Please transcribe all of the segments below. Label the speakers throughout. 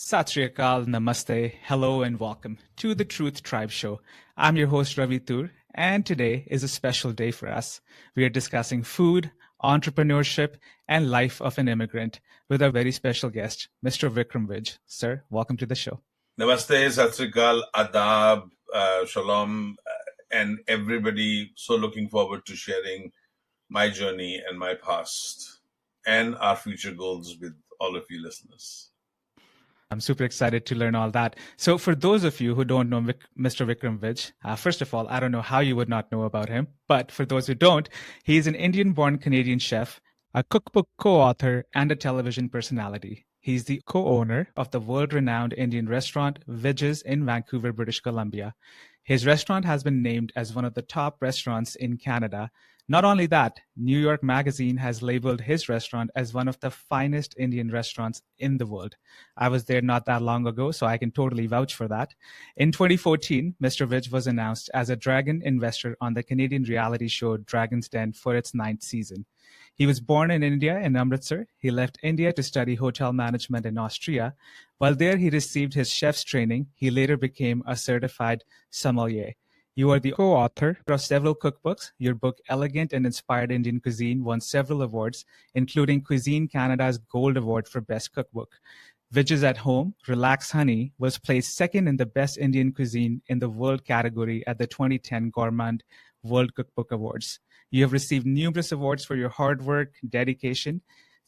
Speaker 1: Sat Sri Akal, Namaste, hello and welcome to the Truth Tribe Show. I'm your host Ravi Toor, and today is a special day for us. We are discussing food, entrepreneurship, and life of an immigrant with our very special guest, Mr. Vikram Vij. Sir, welcome to the show.
Speaker 2: Namaste, Sat Sri Akal, Adab, Shalom, and everybody. So looking forward to sharing my journey and my past and our future goals with all of you listeners.
Speaker 1: I'm super excited to learn all that. So for those of you who don't know Mr. Vikram Vij, first of all, I don't know how you would not know about him, but for those who don't, he's an Indian-born Canadian chef, a cookbook co-author, and a television personality. He's the co-owner of the world-renowned Indian restaurant Vij's in Vancouver, British Columbia. His restaurant has been named as one of the top restaurants in Canada. Not only that, New York Magazine has labeled his restaurant as one of the finest Indian restaurants in the world. I was there not that long ago, so I can totally vouch for that. In 2014, Mr. Vij was announced as a Dragon investor on the Canadian reality show Dragon's Den for its 9th season. He was born in India in Amritsar. He left India to study hotel management in Austria. While there, he received his chef's training. He later became a certified sommelier. You are the co-author of several cookbooks. Your book, Elegant and Inspired Indian Cuisine, won several awards, including Cuisine Canada's Gold Award for Best Cookbook. Vij's at Home, Relax Honey, was placed second in the Best Indian Cuisine in the World category at the 2010 Gourmand World Cookbook Awards. You have received numerous awards for your hard work, dedication.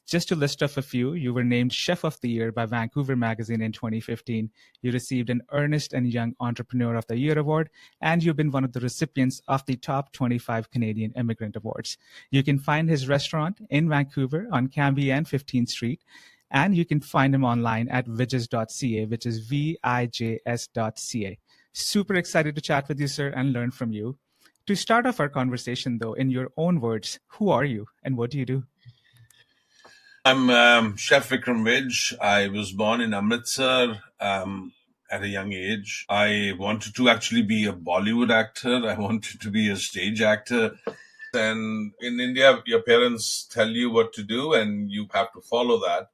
Speaker 1: Just to list off a few, you were named Chef of the Year by Vancouver Magazine in 2015. You received an Earnest and Young Entrepreneur of the Year award, and you've been one of the recipients of the Top 25 Canadian Immigrant Awards. You can find his restaurant in Vancouver on Cambie and 15th Street, and you can find him online at vijs.ca, which is VIJS.ca. Super excited to chat with you, sir, and learn from you. To start off our conversation, though, in your own words, who are you and what do you do?
Speaker 2: I'm Chef Vikram Vij. I was born in Amritsar at a young age. I wanted to actually be a Bollywood actor. I wanted to be a stage actor. And in India, your parents tell you what to do and you have to follow that.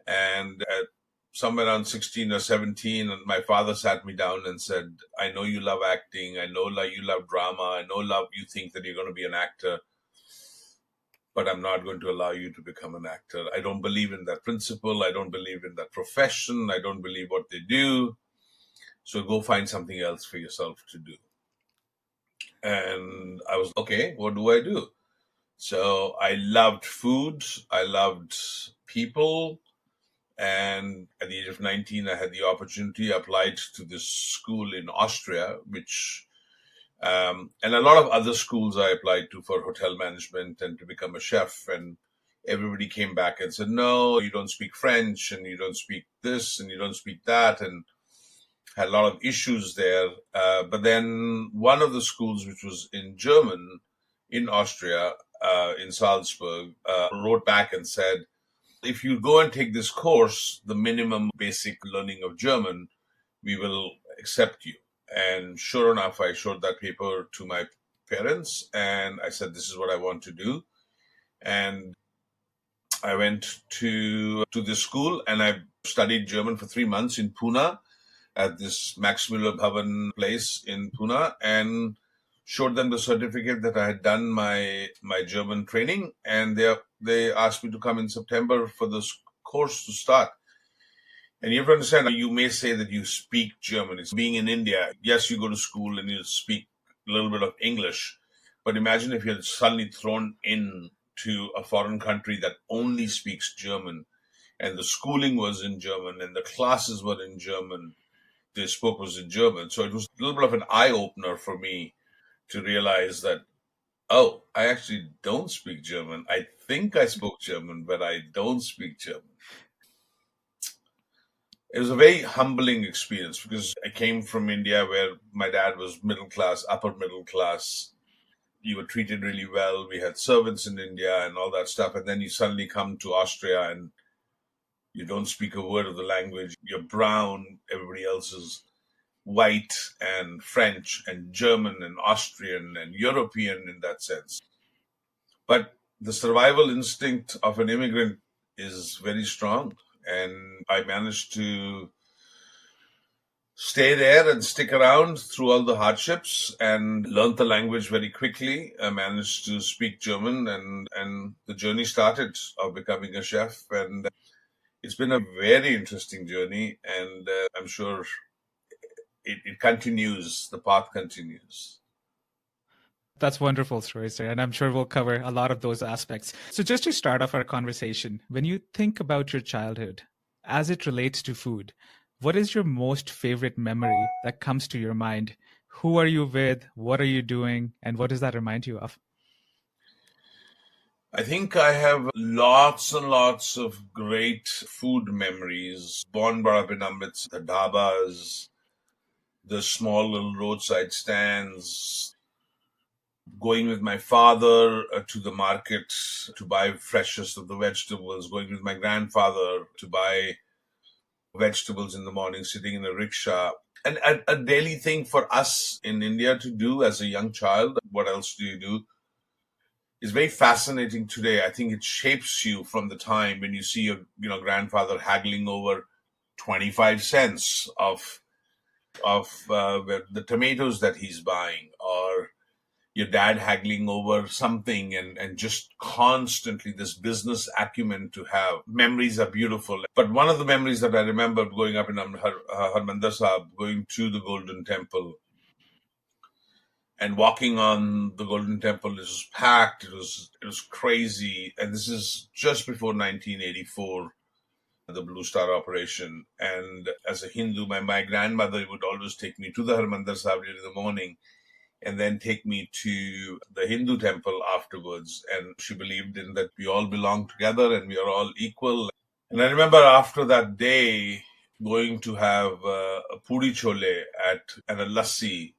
Speaker 2: And at somewhere around 16 or 17, my father sat me down and said, I know you love acting. I know you love drama. I know you think that you're going to be an actor. But I'm not going to allow you to become an actor. I don't believe in that principle. I don't believe in that profession. I don't believe what they do. So go find something else for yourself to do. And I was, okay, what do I do? So I loved food. I loved people. And at the age of 19, I had the opportunity. I applied to this school in Austria, which and a lot of other schools I applied to for hotel management and to become a chef. And everybody came back and said, no, you don't speak French and you don't speak this and you don't speak that. And had a lot of issues there. But then one of the schools, which was in German, in Austria, in Salzburg, wrote back and said, if you go and take this course, the minimum basic learning of German, we will accept you. And sure enough, I showed that paper to my parents and I said, this is what I want to do. And I went to this school and I studied German for 3 months in Pune at this Max Müller Bhavan place in Pune and showed them the certificate that I had done my German training. And they asked me to come in September for this course to start. And you have to understand, you may say that you speak German. It's being in India. Yes, you go to school and you speak a little bit of English. But imagine if you're suddenly thrown into a foreign country that only speaks German. And the schooling was in German and the classes were in German. They spoke was in German. So it was a little bit of an eye-opener for me to realize that, oh, I actually don't speak German. I think I spoke German, but I don't speak German. It was a very humbling experience because I came from India where my dad was middle class, upper middle class. You were treated really well. We had servants in India and all that stuff. And then you suddenly come to Austria and you don't speak a word of the language. You're brown. Everybody else is white and French and German and Austrian and European in that sense. But the survival instinct of an immigrant is very strong. And I managed to stay there and stick around through all the hardships and learned the language very quickly. I managed to speak German, and the journey started of becoming a chef. And it's been a very interesting journey, and I'm sure it continues, the path continues.
Speaker 1: That's wonderful stories, sir, and I'm sure we'll cover a lot of those aspects. So just to start off our conversation, when you think about your childhood as it relates to food, what is your most favorite memory that comes to your mind? Who are you with? What are you doing? And what does that remind you of?
Speaker 2: I think I have lots and lots of great food memories. Born brought up in Amritsar, the dhabas, the small little roadside stands, going with my father to the market to buy freshest of the vegetables, going with my grandfather to buy vegetables in the morning, sitting in a rickshaw. And a daily thing for us in India to do as a young child, what else do you do? Is very fascinating today. I think it shapes you from the time when you see your grandfather haggling over 25 cents of the tomatoes that he's buying, or your dad haggling over something, and just constantly this business acumen to have. Memories are beautiful. But one of the memories that I remember growing up in Harmandir Sahib, going to the Golden Temple, and walking on the Golden Temple, it was packed. It was crazy. And this is just before 1984, the Blue Star operation. And as a Hindu, my grandmother would always take me to the Harmandir Sahib in the morning, and then take me to the Hindu temple afterwards. And she believed in that we all belong together and we are all equal. And I remember after that day going to have a puri chole and a lassi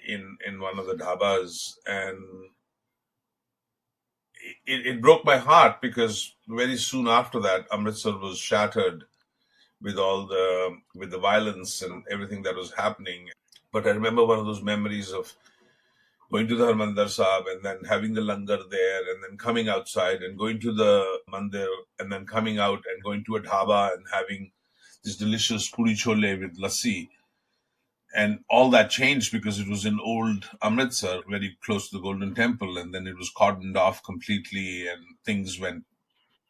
Speaker 2: in one of the dhabas, and it broke my heart, because very soon after that Amritsar was shattered with the violence and everything that was happening. But I remember one of those memories of going to the Harmandir Sahib and then having the langar there, and then coming outside and going to the mandir, and then coming out and going to a dhaba and having this delicious puri chole with lassi. And all that changed because it was in old Amritsar, very close to the Golden Temple, and then it was cordoned off completely, and things went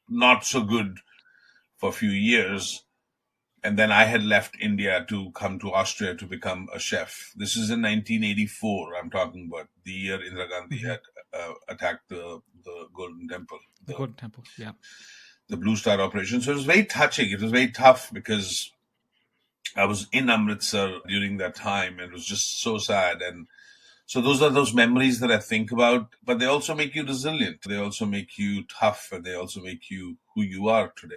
Speaker 2: not so good for a few years. And then I had left India to come to Austria to become a chef. This is in 1984, I'm talking about, the year Indira Gandhi had attacked the Golden Temple.
Speaker 1: The Golden Temple, yeah.
Speaker 2: The Blue Star operation. So it was very touching. It was very tough, because I was in Amritsar during that time, and it was just so sad. And so those are those memories that I think about, but they also make you resilient. They also make you tough, and they also make you who you are today.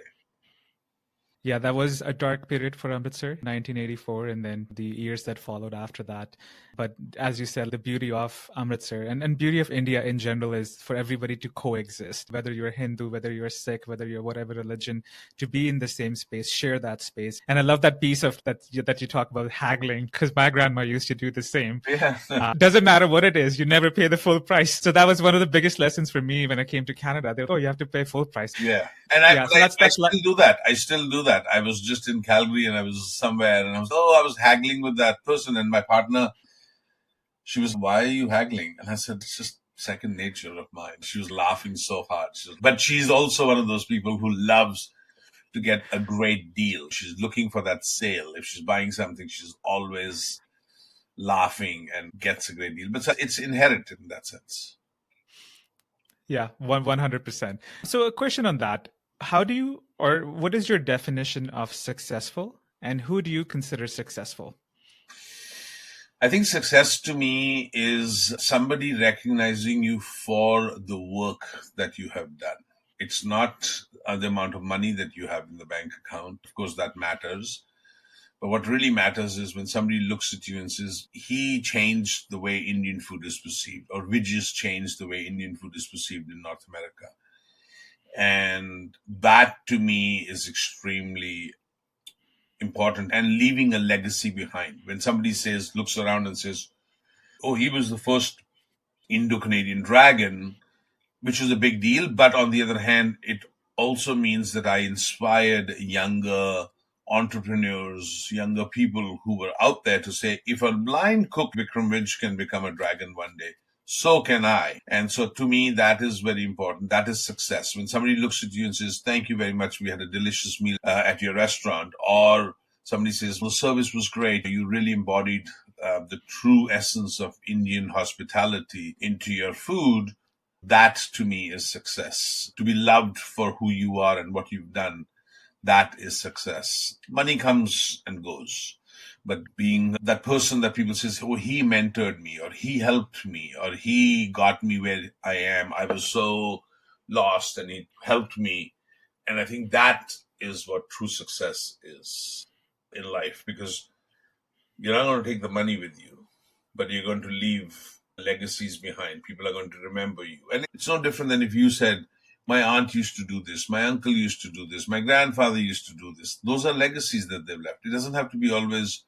Speaker 1: Yeah, that was a dark period for Amritsar, 1984, and then the years that followed after that. But as you said, the beauty of Amritsar and beauty of India in general is for everybody to coexist, whether you're Hindu, whether you're Sikh, whether you're whatever religion, to be in the same space, share that space. And I love that piece of that you talk about haggling, because my grandma used to do the same.
Speaker 2: Yeah.
Speaker 1: Doesn't matter what it is, you never pay the full price. So that was one of the biggest lessons for me when I came to Canada. They were, you have to pay full price.
Speaker 2: Yeah. And I still do that. I still do that. I was just in Calgary, and I was somewhere, and I was haggling with that person, and my partner, she was, why are you haggling? And I said, it's just second nature of mine. She was laughing so hard. But she's also one of those people who loves to get a great deal. She's looking for that sale. If she's buying something, she's always laughing and gets a great deal. But it's inherent in that sense.
Speaker 1: Yeah, 100%. So a question on that. What is your definition of successful, and who do you consider successful?
Speaker 2: I think success to me is somebody recognizing you for the work that you have done. It's not the amount of money that you have in the bank account. Of course, that matters. But what really matters is when somebody looks at you and says, he changed the way Indian food is perceived, or Vij's changed the way Indian food is perceived in North America. And that to me is extremely important, and leaving a legacy behind. When somebody looks around and says, oh, he was the first Indo-Canadian dragon, which was a big deal. But on the other hand, it also means that I inspired younger entrepreneurs, younger people who were out there to say, if a blind cook, Vikram Vij, can become a dragon one day, so can I. And so to me, that is very important. That is success. When somebody looks at you and says, thank you very much, we had a delicious meal at your restaurant, or somebody says, the service was great, you really embodied the true essence of Indian hospitality into your food, that to me is success. To be loved for who you are and what you've done, that is success. Money comes and goes. But being that person that people say, oh, he mentored me, or he helped me, or he got me where I am. I was so lost and he helped me. And I think that is what true success is in life, because you're not going to take the money with you, but you're going to leave legacies behind. People are going to remember you. And it's no different than if you said, my aunt used to do this, my uncle used to do this, my grandfather used to do this. Those are legacies that they've left. It doesn't have to be always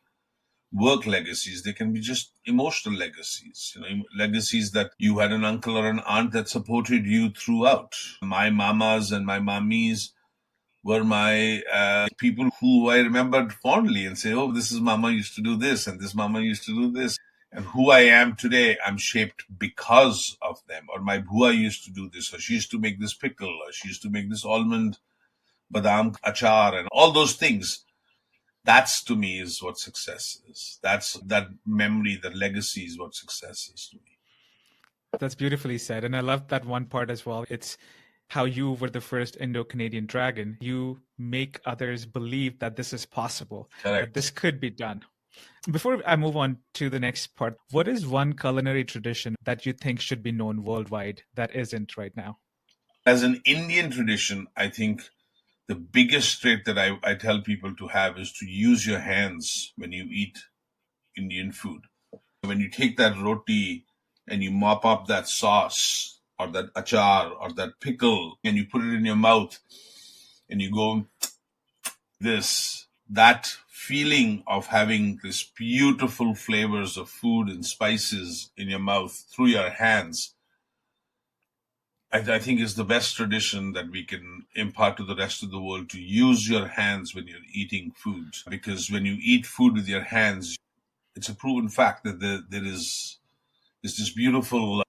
Speaker 2: work legacies. They can be just emotional legacies, legacies that you had an uncle or an aunt that supported you throughout. My mamas and my mummies were my people who I remembered fondly and say, oh, this is mama used to do this and this mama used to do this. And who I am today, I'm shaped because of them. Or my bhua used to do this, or she used to make this pickle, or she used to make this almond badam achar, and all those things. That's, to me, is what success is. That's that memory, that legacy is what success is to me.
Speaker 1: That's beautifully said. And I love that one part as well. It's how you were the first Indo-Canadian dragon. You make others believe that this is possible,
Speaker 2: Correct.
Speaker 1: that this could be done. Before I move on to the next part, what is one culinary tradition that you think should be known worldwide that isn't right now?
Speaker 2: As an Indian tradition, I think the biggest trait that I tell people to have is to use your hands when you eat Indian food. When you take that roti and you mop up that sauce or that achar or that pickle and you put it in your mouth and you go that feeling of having this beautiful flavors of food and spices in your mouth through your hands, I think is the best tradition that we can impart to the rest of the world, to use your hands when you're eating food. Because when you eat food with your hands, it's a proven fact that there is this beautiful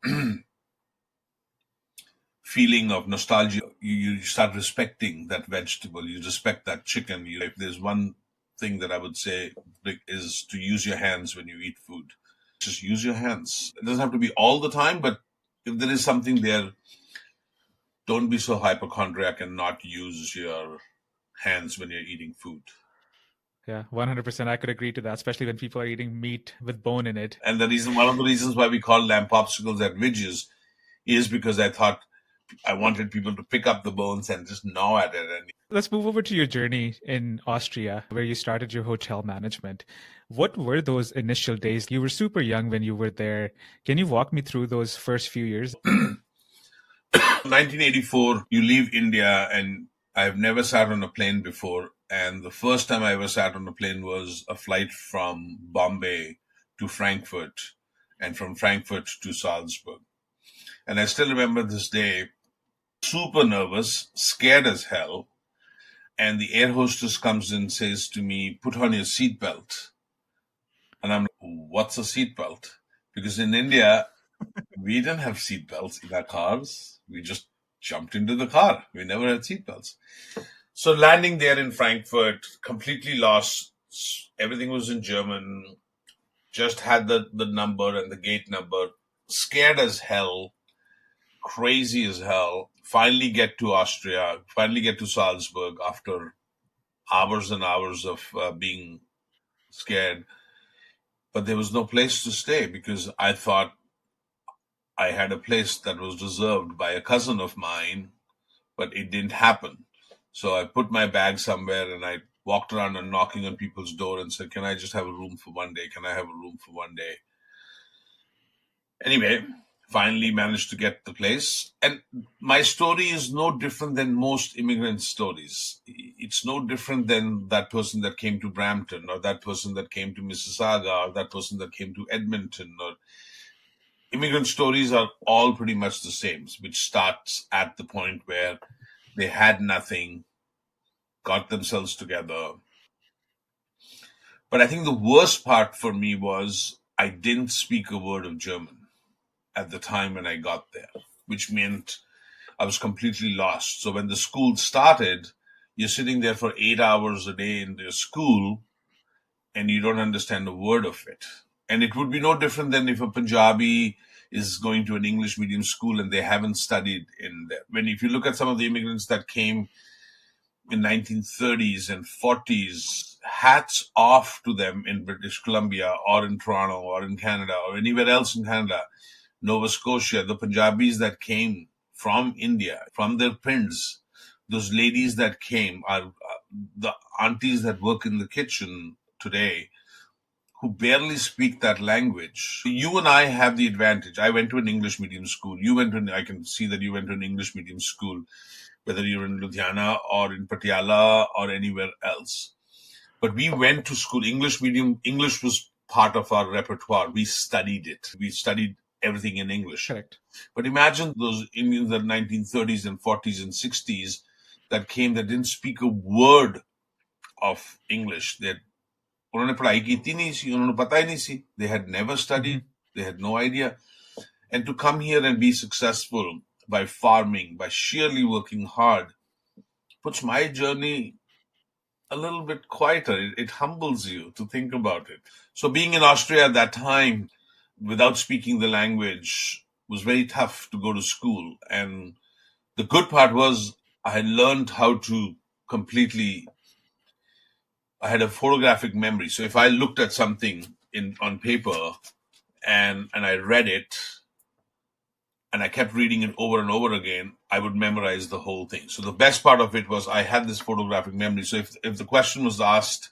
Speaker 2: feeling of nostalgia. You start respecting that vegetable. You respect that chicken. If there's one thing that I would say is to use your hands when you eat food. Just use your hands. It doesn't have to be all the time, but if there is something there, don't be so hypochondriac and not use your hands when you're eating food.
Speaker 1: Yeah, 100%. I could agree to that, especially when people are eating meat with bone in it.
Speaker 2: And one of the reasons why we call lamb popsicles at Vij's is because I thought I wanted people to pick up the bones and just gnaw at it. And
Speaker 1: let's move over to your journey in Austria, where you started your hotel management. What were those initial days? You were super young when you were there. Can you walk me through those first few years?
Speaker 2: 1984, you leave India, and I've never sat on a plane before. And the first time I ever sat on a plane was a flight from Bombay to Frankfurt, and from Frankfurt to Salzburg. And I still remember this day, super nervous, scared as hell. And the air hostess comes in and says to me, put on your seatbelt. And I'm like, what's a seatbelt? Because in India, we didn't have seatbelts in our cars. We just jumped into the car. We never had seatbelts. So landing there in Frankfurt, completely lost. Everything was in German. Just had the number and the gate number. Scared as hell. Crazy as hell. Finally get to Austria. Finally get to Salzburg after hours and hours of being scared. But there was no place to stay because I thought I had a place that was reserved by a cousin of mine, but it didn't happen. So I put my bag somewhere and I walked around and knocking on people's door and said, can I just have a room for one day? Can I have a room for one day? Anyway, finally managed to get the place. And my story is no different than most immigrant stories. It's no different than that person that came to Brampton, or that person that came to Mississauga, or that person that came to Edmonton. Or immigrant stories are all pretty much the same, which starts at the point where They had nothing, got themselves together. But I think the worst part for me was I didn't speak a word of German at the time when I got there, which meant I was completely lost. So when the school started, you're sitting there for 8 hours a day in the school and you don't understand a word of it. And it would be no different than if a Punjabi is going to an English medium school and they haven't studied in there. If you look at some of the immigrants that came in 1930s and 40s, hats off to them in British Columbia or in Toronto or in Canada or anywhere else in Canada, Nova Scotia, the Punjabis that came from India, from their prints, those ladies that came are the aunties that work in the kitchen today who barely speak that language. You and I have the advantage. I went to an English medium school. I can see that you went to an English medium school, whether you're in Ludhiana or in Patiala or anywhere else. But we went to school, English medium. English was part of our repertoire. We studied it. We studied everything in English.
Speaker 1: Correct.
Speaker 2: But imagine those Indians in the 1930s and 40s and 60s that came that didn't speak a word of English. उन्होंने पढ़ाई की नहीं सी, उन्होंने पता ही नहीं सी. They had never studied. They had no idea. And to come here and be successful by farming, by sheerly working hard, puts my journey a little bit quieter. It humbles you to think about it. So being in Austria at that time, without speaking the language, was very tough to go to school. And the good part was I learned how to I had a photographic memory. So if I looked at something on paper and I read it and I kept reading it over and over again, I would memorize the whole thing. So the best part of it was I had this photographic memory. So if the question was asked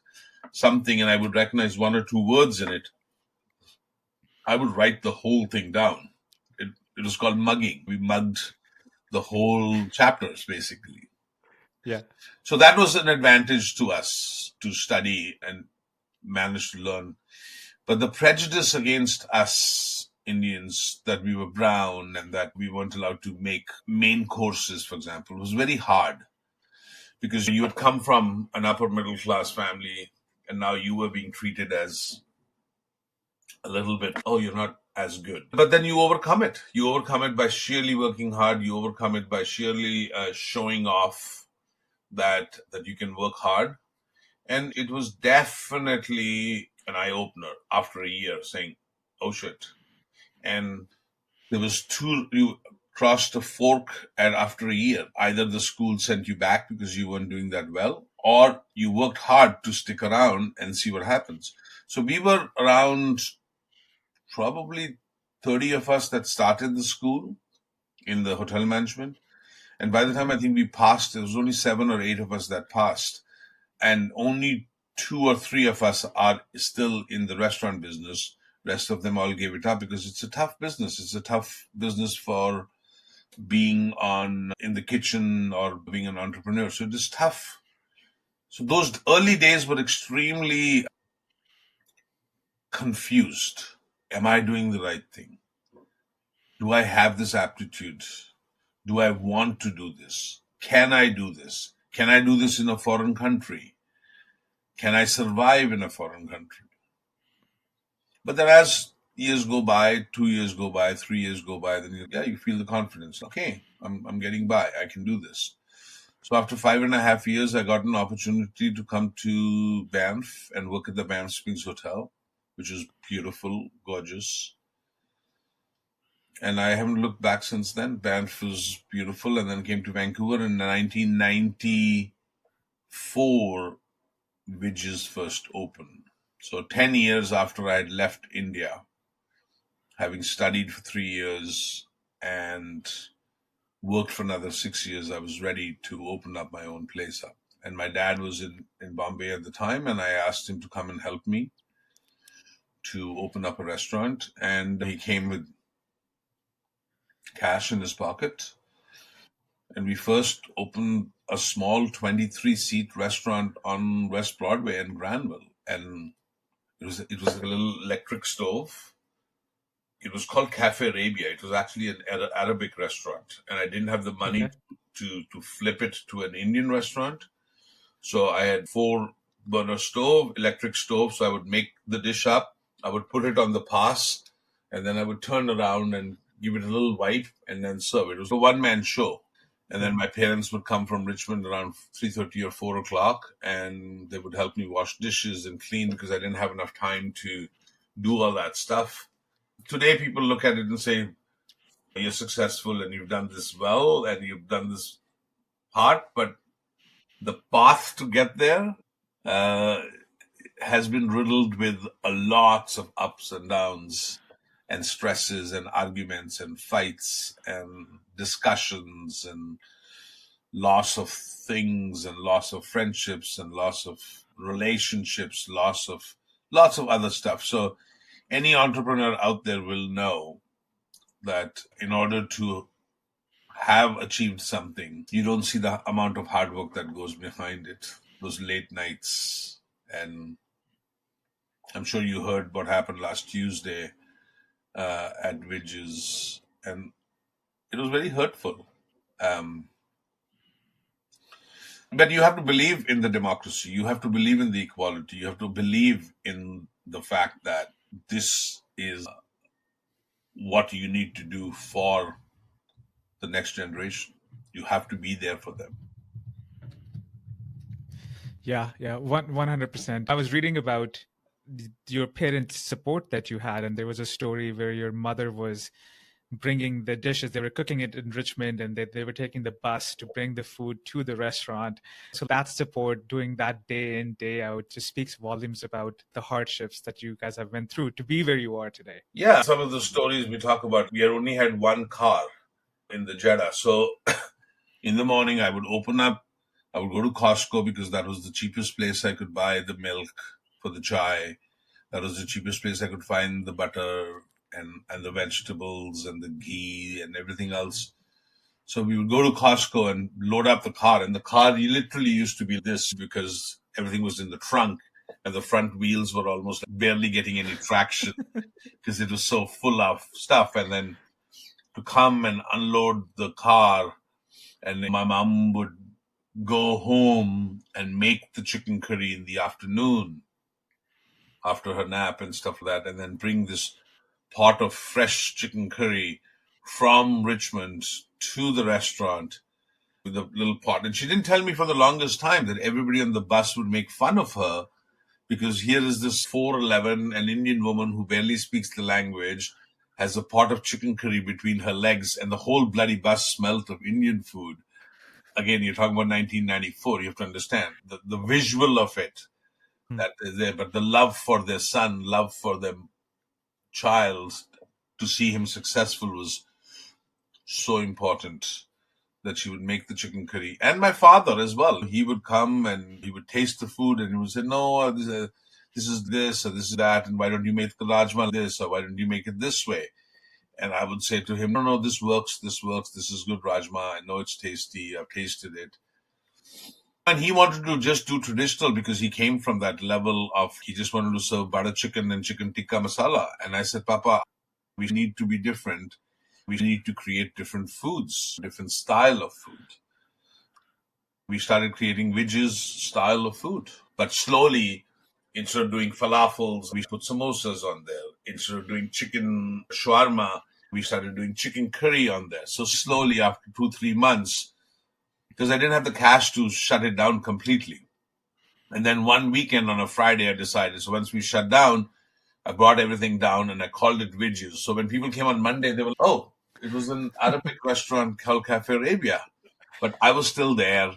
Speaker 2: something and I would recognize one or two words in it, I would write the whole thing down. It was called mugging. We mugged the whole chapters, basically.
Speaker 1: Yeah.
Speaker 2: So that was an advantage to us to study and manage to learn. But the prejudice against us Indians that we were brown and that we weren't allowed to make main courses, for example, was very hard. Because you had come from an upper middle class family and now you were being treated as a little bit, oh, you're not as good. But then you overcome it. You overcome it by sheerly working hard. You overcome it by sheerly showing off that you can work hard. And it was definitely an eye-opener after a year saying, oh, shit. And there was you crossed a fork after a year. Either the school sent you back because you weren't doing that well, or you worked hard to stick around and see what happens. So we were around probably 30 of us that started the school in the hotel management. And by the time I think we passed, there was only 7 or 8 of us that passed. And only 2 or 3 of us are still in the restaurant business. Rest of them all gave it up because it's a tough business. It's a tough business for being in the kitchen or being an entrepreneur. So it is tough. So those early days were extremely confused. Am I doing the right thing? Do I have this aptitude? Do I want to do this? Can I do this? Can I do this in a foreign country? Can I survive in a foreign country? But then as years go by, 2 years go by, 3 years go by, then you feel the confidence. Okay, I'm getting by. I can do this. So after 5.5 years, I got an opportunity to come to Banff and work at the Banff Springs Hotel, which is beautiful, gorgeous. And I haven't looked back since then. Banff was beautiful, and then came to Vancouver in 1994. Vij's first opened. So 10 years after I had left India, having studied for 3 years and worked for another 6 years, I was ready to open up my own place up. And my dad was in Bombay at the time, and I asked him to come and help me to open up a restaurant. And he came with cash in his pocket. And we first opened a small 23-seat restaurant on West Broadway in Granville. And it was like a little electric stove. It was called Cafe Arabia. It was actually an Arabic restaurant. And I didn't have the money to flip it to an Indian restaurant. So I had 4-burner stove, electric stove. So I would make the dish up, I would put it on the pass, and then I would turn around and give it a little wipe and then serve it. It was a one-man show. And then my parents would come from Richmond around 3:30 or 4 o'clock, and they would help me wash dishes and clean because I didn't have enough time to do all that stuff. Today, people look at it and say, you're successful and you've done this well and you've done this hard, but the path to get there has been riddled with a lots of ups and downs and stresses and arguments and fights and discussions and loss of things and loss of friendships and loss of relationships, lots of other stuff. So any entrepreneur out there will know that in order to have achieved something, you don't see the amount of hard work that goes behind it, those late nights. And I'm sure you heard what happened last Tuesday at Vij's, and it was very hurtful. But you have to believe in the democracy. You have to believe in the equality. You have to believe in the fact that this is what you need to do for the next generation. You have to be there for them.
Speaker 1: Yeah, 100%. I was reading about your parents' support that you had, and there was a story where your mother was bringing the dishes. They were cooking it in Richmond, and they were taking the bus to bring the food to the restaurant. So that support, doing that day in, day out, just speaks volumes about the hardships that you guys have went through to be where you are today.
Speaker 2: Yeah, some of the stories we talk about, we only had one car in the Jeddah. So in the morning, I would open up, I would go to Costco because that was the cheapest place I could buy the milk for the chai. That was the cheapest place I could find the butter and the vegetables and the ghee and everything else. So we would go to Costco and load up the car. And the car literally used to be this because everything was in the trunk and the front wheels were almost barely getting any traction because it was so full of stuff. And then to come and unload the car, and my mom would go home and make the chicken curry in the afternoon after her nap and stuff like that, and then bring this pot of fresh chicken curry from Richmond to the restaurant with a little pot. And she didn't tell me for the longest time that everybody on the bus would make fun of her because here is this 4'11", an Indian woman who barely speaks the language, has a pot of chicken curry between her legs, and the whole bloody bus smelt of Indian food. Again, you're talking about 1994. You have to understand the visual of it that is there, but the love for their son, love for their child, to see him successful was so important that she would make the chicken curry. And my father as well. He would come and he would taste the food and he would say, no, this is this or this is that, and why don't you make the rajma this, or why don't you make it this way? And I would say to him, no, this works, this is good rajma, I know it's tasty, I've tasted it. And he wanted to just do traditional because he came from that level of, he just wanted to serve butter chicken and chicken tikka masala. And I said, Papa, we need to be different. We need to create different foods, different style of food. We started creating Vij's style of food. But slowly, instead of doing falafels, we put samosas on there. Instead of doing chicken shawarma, we started doing chicken curry on there. So slowly, after 2-3 months, because I didn't have the cash to shut it down completely. And then one weekend on a Friday, I decided, so once we shut down, I brought everything down and I called it Vij's. So when people came on Monday, they were, oh, it was an Arabic restaurant called Cafe Arabia. But I was still there.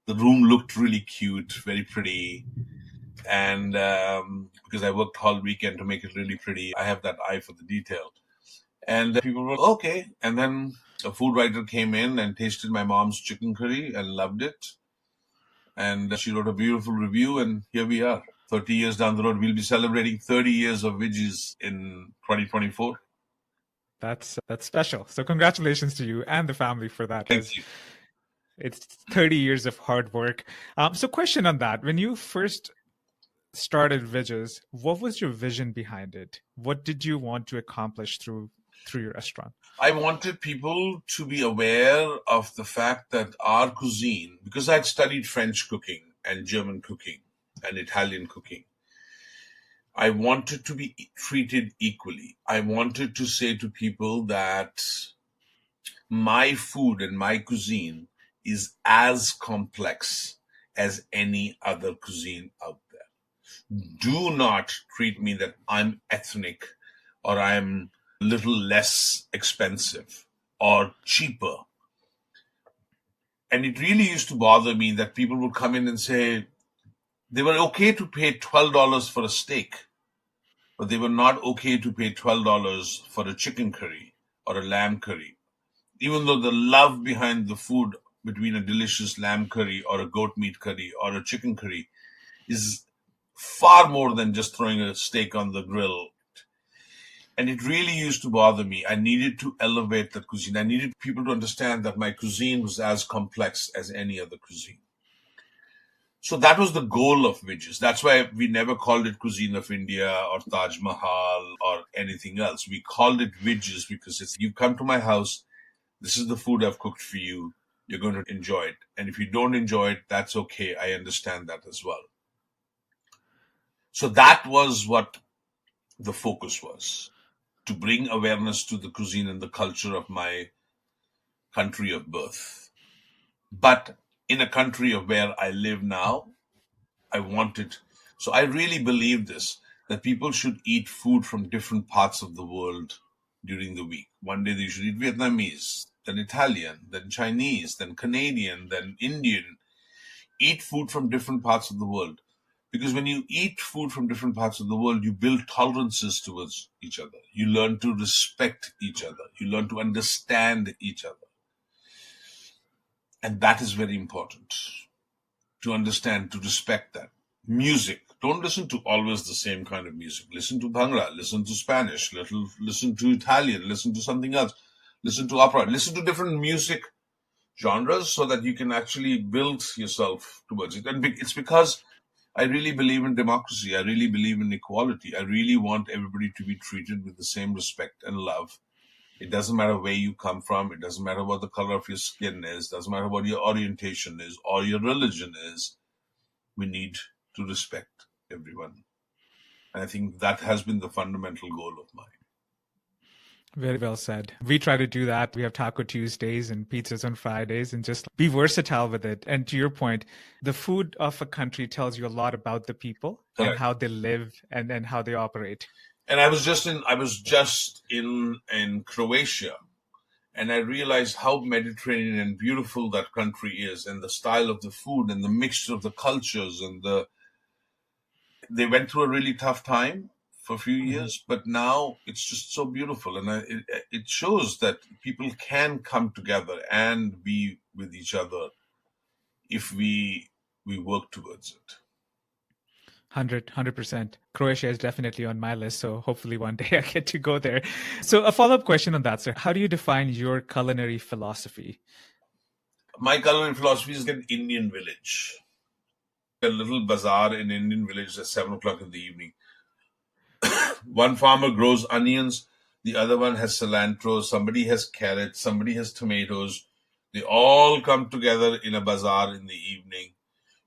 Speaker 2: The room looked really cute, very pretty. And because I worked all weekend to make it really pretty, I have that eye for the detail. And people were, okay. And then a food writer came in and tasted my mom's chicken curry and loved it. And she wrote a beautiful review, and here we are. 30 years down the road, we'll be celebrating 30 years of Vij's in 2024.
Speaker 1: That's special. So congratulations to you and the family for that.
Speaker 2: Thank you.
Speaker 1: It's 30 years of hard work. So question on that. When you first started Vij's, what was your vision behind it? What did you want to accomplish through through your restaurant?
Speaker 2: I wanted people to be aware of the fact that our cuisine, because I'd studied French cooking and German cooking and Italian cooking, I wanted to be treated equally. I wanted to say to people that my food and my cuisine is as complex as any other cuisine out there. Do not treat me that I'm ethnic or I'm a little less expensive or cheaper. And it really used to bother me that people would come in and say they were okay to pay $12 for a steak, but they were not okay to pay $12 for a chicken curry or a lamb curry. Even though the love behind the food between a delicious lamb curry or a goat meat curry or a chicken curry is far more than just throwing a steak on the grill. And it really used to bother me. I needed to elevate the cuisine. I needed people to understand that my cuisine was as complex as any other cuisine. So that was the goal of Vij's. That's why we never called it Cuisine of India or Taj Mahal or anything else. We called it Vij's because it's, you come to my house, this is the food I've cooked for you. You're going to enjoy it. And if you don't enjoy it, that's okay. I understand that as well. So that was what the focus was, to bring awareness to the cuisine and the culture of my country of birth. But in a country of where I live now, I wanted, so I really believe this, that people should eat food from different parts of the world during the week. One day they should eat Vietnamese, then Italian, then Chinese, then Canadian, then Indian. Eat food from different parts of the world. Because when you eat food from different parts of the world, you build tolerances towards each other. You learn to respect each other. You learn to understand each other. And that is very important, to understand, to respect that. Music. Don't listen to always the same kind of music. Listen to Bhangra, listen to Spanish, listen to Italian, listen to something else, listen to opera, listen to different music genres so that you can actually build yourself towards it. And it's because I really believe in democracy. I really believe in equality. I really want everybody to be treated with the same respect and love. It doesn't matter where you come from. It doesn't matter what the color of your skin is. It doesn't matter what your orientation is or your religion is. We need to respect everyone. And I think that has been the fundamental goal of mine.
Speaker 1: Very well said. We try to do that. We have Taco Tuesdays and pizzas on Fridays and just be versatile with it. And to your point, the food of a country tells you a lot about the people and how they live and how they operate.
Speaker 2: And I was just in Croatia, and I realized how Mediterranean and beautiful that country is, and the style of the food and the mixture of the cultures, and they went through a really tough time for a few years, but now it's just so beautiful, and it shows that people can come together and be with each other if we work towards it.
Speaker 1: 100%. Croatia is definitely on my list, so hopefully one day I get to go there. So a follow-up question on that, sir. How do you define your culinary philosophy?
Speaker 2: My culinary philosophy is an Indian village. A little bazaar in Indian village at 7 o'clock in the evening. One farmer grows onions, the other one has cilantro, somebody has carrots, somebody has tomatoes. They all come together in a bazaar in the evening.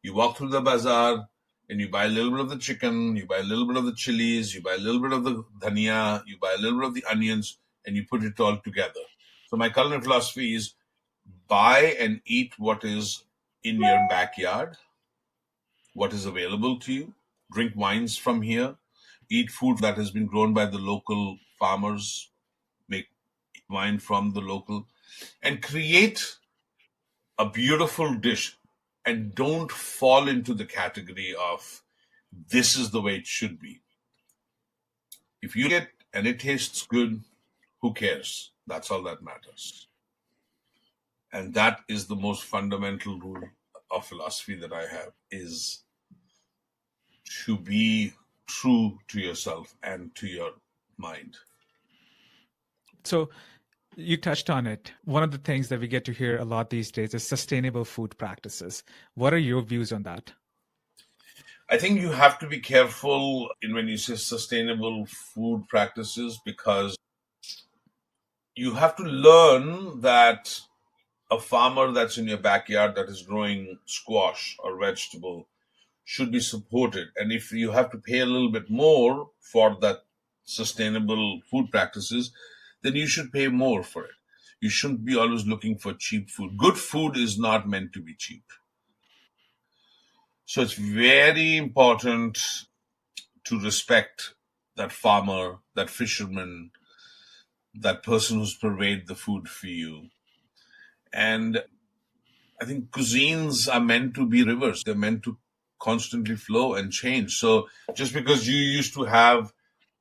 Speaker 2: You walk through the bazaar, and you buy a little bit of the chicken, you buy a little bit of the chilies, you buy a little bit of the dhania, you buy a little bit of the onions, and you put it all together. So my culinary philosophy is buy and eat what is in your backyard, what is available to you, drink wines from here, eat food that has been grown by the local farmers, make wine from the local, and create a beautiful dish. And don't fall into the category of this is the way it should be. If you get and it tastes good, who cares? That's all that matters. And that is the most fundamental rule of philosophy that I have, is to be true to yourself and to your mind.
Speaker 1: So you touched on it. One of the things that we get to hear a lot these days is sustainable food practices. What are your views on that?
Speaker 2: I think you have to be careful when you say sustainable food practices, because you have to learn that a farmer that's in your backyard that is growing squash or vegetable should be supported. And if you have to pay a little bit more for that sustainable food practices, then you should pay more for it. You shouldn't be always looking for cheap food. Good food is not meant to be cheap. So it's very important to respect that farmer, that fisherman, that person who's provided the food for you. And I think cuisines are meant to be rivers. They're meant to constantly flow and change. So just because you used to have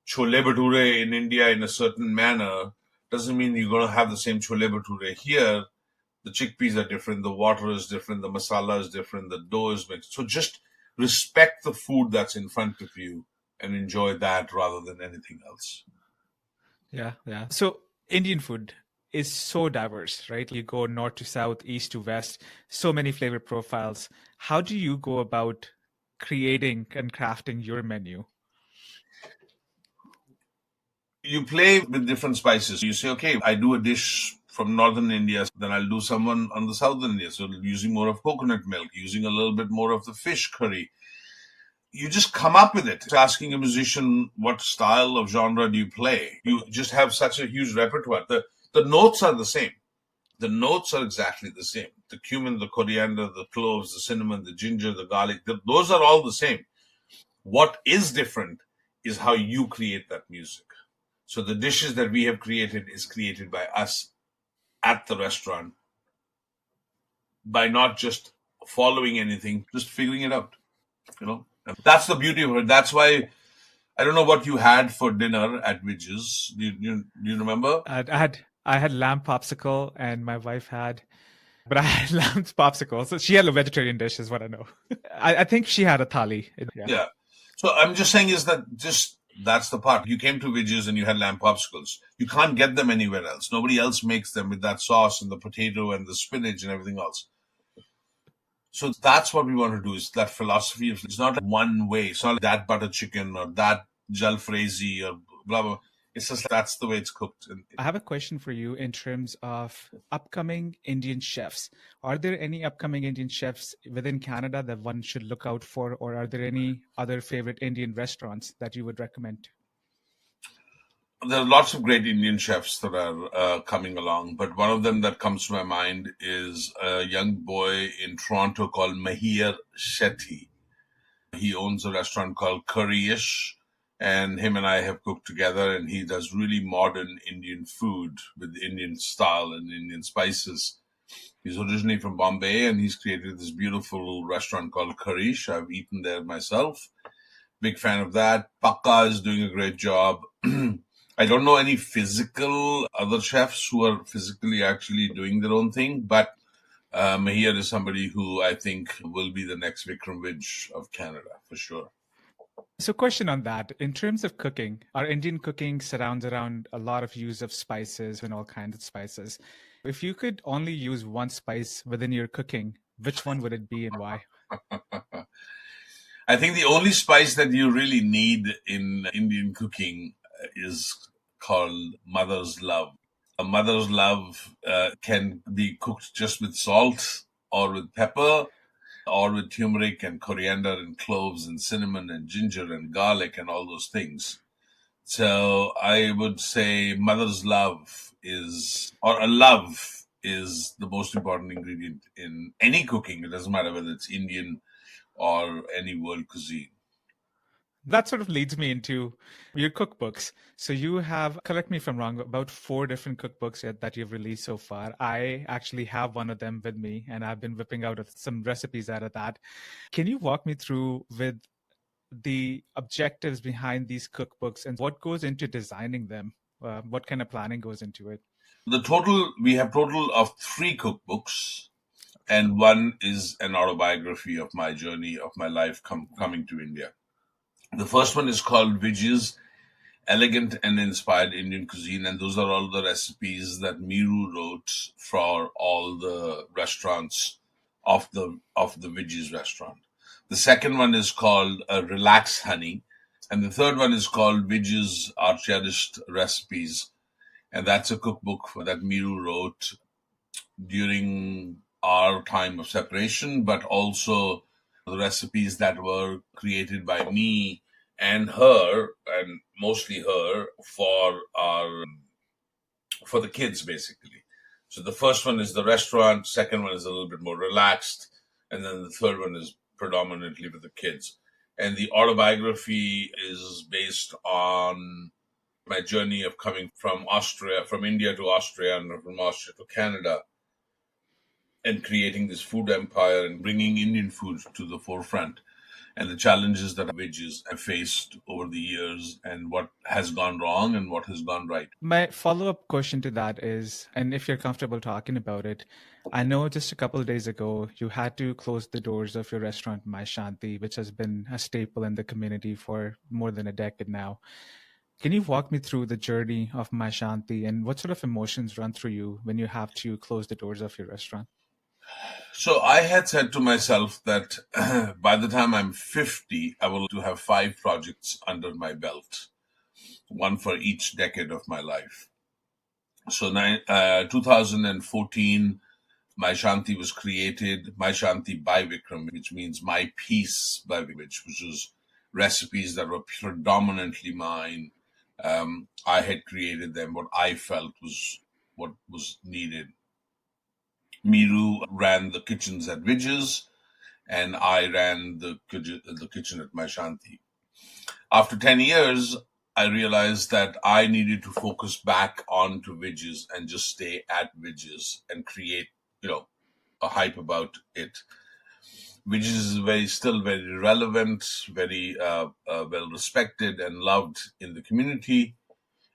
Speaker 2: chole bhature in India in a certain manner doesn't mean you're going to have the same chole bhature here. The chickpeas are different, the water is different, the masala is different, the dough is mixed. So just respect the food that's in front of you and enjoy that rather than anything else.
Speaker 1: Yeah. So Indian food is so diverse, right? You go north to south, east to west, so many flavor profiles. How do you go about creating and crafting your menu?
Speaker 2: You play with different spices. You say, okay, I do a dish from northern India, then I'll do someone on the southern India. So using more of coconut milk, using a little bit more of the fish curry. You just come up with it. It's asking a musician, what style of genre do you play? You just have such a huge repertoire. The notes are the same. The notes are exactly the same. The cumin, the coriander, the cloves, the cinnamon, the ginger, the garlic, those are all the same. What is different is how you create that music. So the dishes that we have created is created by us at the restaurant by not just following anything, just figuring it out. And that's the beauty of it. That's why I don't know what you had for dinner at Vij's. Do you remember?
Speaker 1: I had lamb popsicle, and my wife had, but I had lamb popsicle. So she had a vegetarian dish, is what I know. I think she had a thali.
Speaker 2: Yeah. So I'm just saying is that that's the part. You came to Vij's and you had lamb popsicles. You can't get them anywhere else. Nobody else makes them with that sauce and the potato and the spinach and everything else. So that's what we want to do, is that philosophy of it's not one way. It's not like that butter chicken or that jalfrezi or blah, blah. It's just that's the way it's cooked.
Speaker 1: I have a question for you in terms of upcoming Indian chefs. Are there any upcoming Indian chefs within Canada that one should look out for, or are there any other favorite Indian restaurants that you would recommend?
Speaker 2: There are lots of great Indian chefs that are coming along, but one of them that comes to my mind is a young boy in Toronto called Mahir Shetty. He owns a restaurant called Curryish, and him and I have cooked together, and he does really modern Indian food with Indian style and Indian spices. He's originally from Bombay, and he's created this beautiful restaurant called Curryish. I've eaten there myself. Big fan of that. Pakka is doing a great job. I don't know any physical other chefs who are physically actually doing their own thing, but Mahir is somebody who I think will be the next Vikram Vij of Canada, for sure.
Speaker 1: So question on that, in terms of cooking, our Indian cooking surrounds around a lot of use of spices and all kinds of spices. If you could only use one spice within your cooking, which one would it be and why?
Speaker 2: I think the only spice that you really need in Indian cooking is called mother's love. A mother's love can be cooked just with salt or with pepper or with turmeric and coriander and cloves and cinnamon and ginger and garlic and all those things. So I would say mother's love is the most important ingredient in any cooking. It doesn't matter whether it's Indian or any world cuisine.
Speaker 1: That sort of leads me into your cookbooks. So you have, correct me if I'm wrong, about 4 different cookbooks that you've released so far. I actually have one of them with me, and I've been whipping out some recipes out of that. Can you walk me through with the objectives behind these cookbooks and what goes into designing them? What kind of planning goes into it?
Speaker 2: We have total of 3 cookbooks, and one is an autobiography of my journey of my life coming to India. The first one is called Vij's Elegant and Inspired Indian Cuisine, and those are all the recipes that Miru wrote for all the restaurants of the Vij's restaurant. The second one is called Relax Honey, and the third one is called Vij's Archaeologist Recipes. And that's a cookbook that Miru wrote during our time of separation, but also the recipes that were created by me and her, and mostly her, for the kids, basically. So the first one is the restaurant, second one is a little bit more relaxed, and then the third one is predominantly for the kids. And the autobiography is based on my journey of coming from India to Austria, and from Austria to Canada, and creating this food empire and bringing Indian food to the forefront, and the challenges that Vij's have faced over the years, and what has gone wrong and what has gone right.
Speaker 1: My follow-up question to that is, and if you're comfortable talking about it, I know just a couple of days ago, you had to close the doors of your restaurant, My Shanti, which has been a staple in the community for more than a decade now. Can you walk me through the journey of My Shanti and what sort of emotions run through you when you have to close the doors of your restaurant?
Speaker 2: So I had said to myself that by the time I'm 50, I will have 5 projects under my belt, one for each decade of my life. So 2014, My Shanti was created, My Shanti by Vikram, which means My Peace by Vikram, which was recipes that were predominantly mine. I had created them, what I felt was what was needed. Miru ran the kitchens at Vij's, and I ran the kitchen at My Shanti. After 10 years, I realized that I needed to focus back onto Vij's and just stay at Vij's and create, a hype about it. Vij's is still very relevant, very well respected and loved in the community.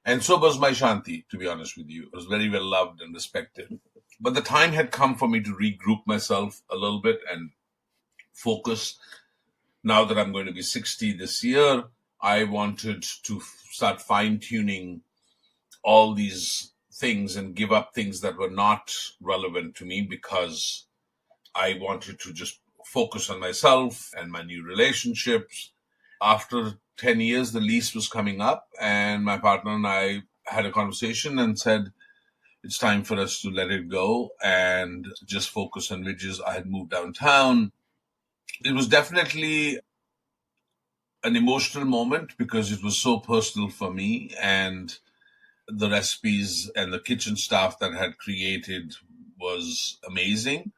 Speaker 2: And so was My Shanti, to be honest with you. It was very well loved and respected. But the time had come for me to regroup myself a little bit and focus. Now that I'm going to be 60 this year, I wanted to start fine-tuning all these things and give up things that were not relevant to me, because I wanted to just focus on myself and my new relationships. After 10 years, the lease was coming up, and my partner and I had a conversation and said, it's time for us to let it go and just focus on Vij's. I had moved downtown. It was definitely an emotional moment because it was so personal for me, and the recipes and the kitchen staff that I had created was amazing.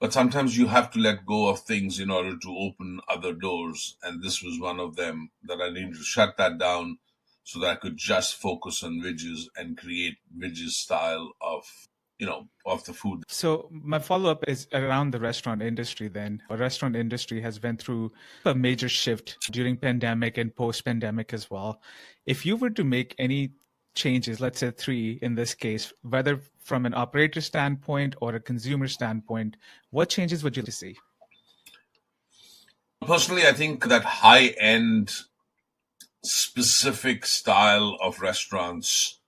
Speaker 2: But sometimes you have to let go of things in order to open other doors. And this was one of them, that I needed to shut that down so that I could just focus on Vij's and create Vij's style of the food.
Speaker 1: So my follow-up is around the restaurant industry then. The restaurant industry has went through a major shift during pandemic and post-pandemic as well. If you were to make any changes, let's say 3 in this case, whether from an operator standpoint or a consumer standpoint, what changes would you like to see?
Speaker 2: Personally, I think that high-end specific style of restaurants,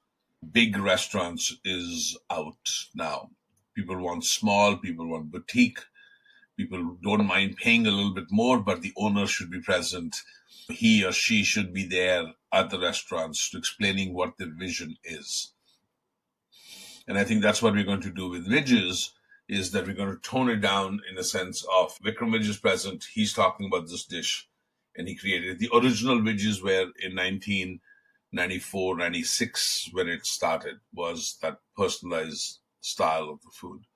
Speaker 2: big restaurants, is out now. People want small, people want boutique, people don't mind paying a little bit more, but the owner should be present. He or she should be there at the restaurants to explaining what their vision is. And I think that's what we're going to do with Vij's, is that we're going to tone it down in a sense of Vikram Vij is present, he's talking about this dish, and he created it. The original Vij's were in 1994, 96, when it started, was that personalized style of the food.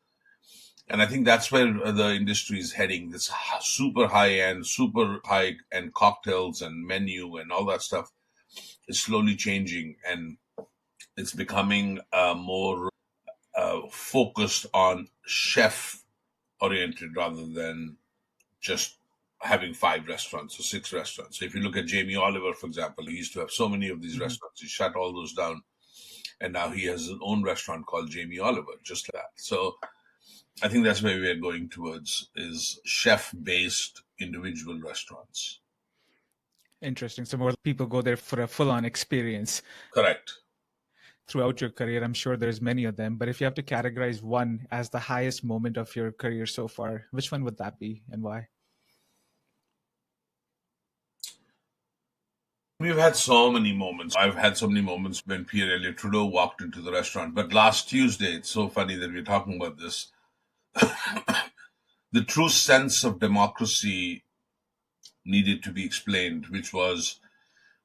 Speaker 2: And I think that's where the industry is heading. This super high-end, super high-end cocktails and menu and all that stuff is slowly changing, and it's becoming more focused on chef-oriented rather than just having 5 restaurants or 6 restaurants. So if you look at Jamie Oliver, for example, he used to have so many of these restaurants. He shut all those down, and now he has his own restaurant called Jamie Oliver, just like that. So I think that's where we're going towards, is chef-based individual restaurants.
Speaker 1: Interesting. So more people go there for a full-on experience.
Speaker 2: Correct.
Speaker 1: Throughout your career, I'm sure there's many of them, but if you have to categorize one as the highest moment of your career so far, which one would that be and why?
Speaker 2: We've had so many moments. I've had so many moments when Pierre-Elliott Trudeau walked into the restaurant. But last Tuesday, it's so funny that we're talking about this. The true sense of democracy needed to be explained, which was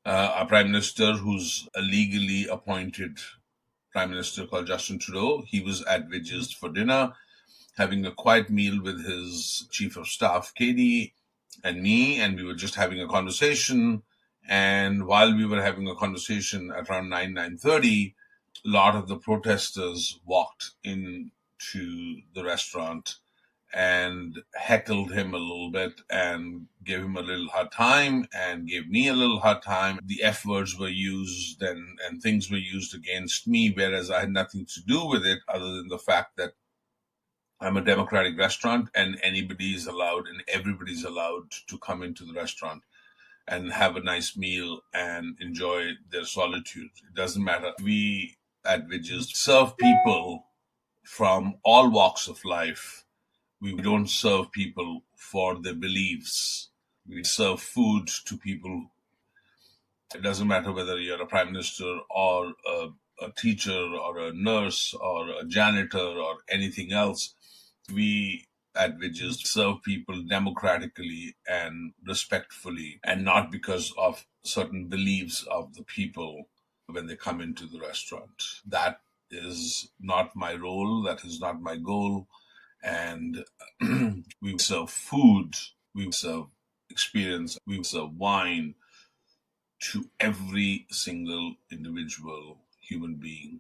Speaker 2: a prime minister who's a legally appointed prime minister called Justin Trudeau. He was at Vij's for dinner, having a quiet meal with his chief of staff, Katie, and me, and we were just having a conversation. And while we were having a conversation at around 9:30, a lot of the protesters walked into the restaurant and heckled him a little bit and gave him a little hard time and gave me a little hard time. The F words were used and things were used against me, whereas I had nothing to do with it other than the fact that I'm a democratic restaurant and anybody is allowed and everybody's allowed to come into the restaurant and have a nice meal and enjoy their solitude. It doesn't matter. We at Vij's serve people from all walks of life. We don't serve people for their beliefs. We serve food to people. It doesn't matter whether you're a prime minister or a teacher or a nurse or a janitor or anything else. We at Vij's serve people democratically and respectfully, and not because of certain beliefs of the people when they come into the restaurant. That is not my role. That is not my goal. And we serve food, we serve experience, we serve wine to every single individual human being.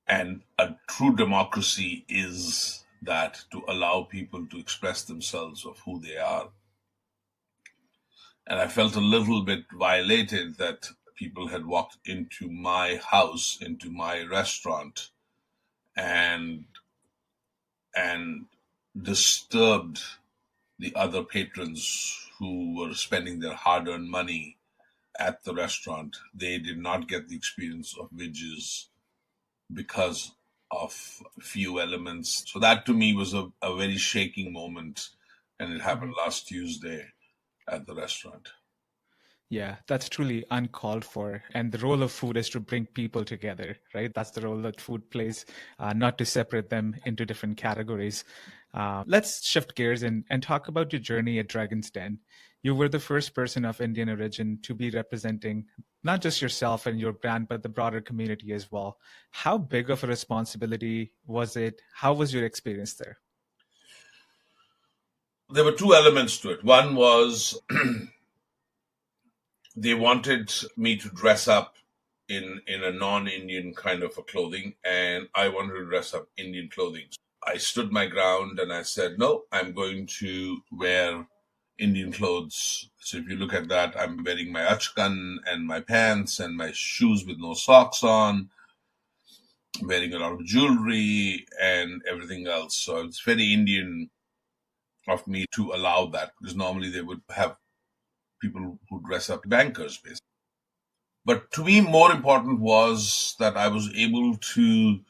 Speaker 2: And a true democracy is that, to allow people to express themselves of who they are. And I felt a little bit violated that people had walked into my house, into my restaurant, and disturbed the other patrons who were spending their hard-earned money at the restaurant. They did not get the experience of Vij's because of a few elements. So that to me was a very shaking moment, and it happened last Tuesday at the restaurant.
Speaker 1: Yeah, that's truly uncalled for. And the role of food is to bring people together, right? That's the role that food plays, not to separate them into different categories. Let's shift gears and talk about your journey at Dragon's Den. You were the first person of Indian origin to be representing not just yourself and your brand, but the broader community as well. How big of a responsibility was it? How was your experience there?
Speaker 2: There were two elements to it. One was they wanted me to dress up in a non-Indian kind of a clothing, and I wanted to dress up Indian clothing. I stood my ground and I said, no, I'm going to wear Indian clothes. So if you look at that, I'm wearing my achkan and my pants and my shoes with no socks on, wearing a lot of jewelry and everything else. So it's very Indian of me to allow that, because normally they would have people who dress up bankers, basically. But to me, more important was that I was able to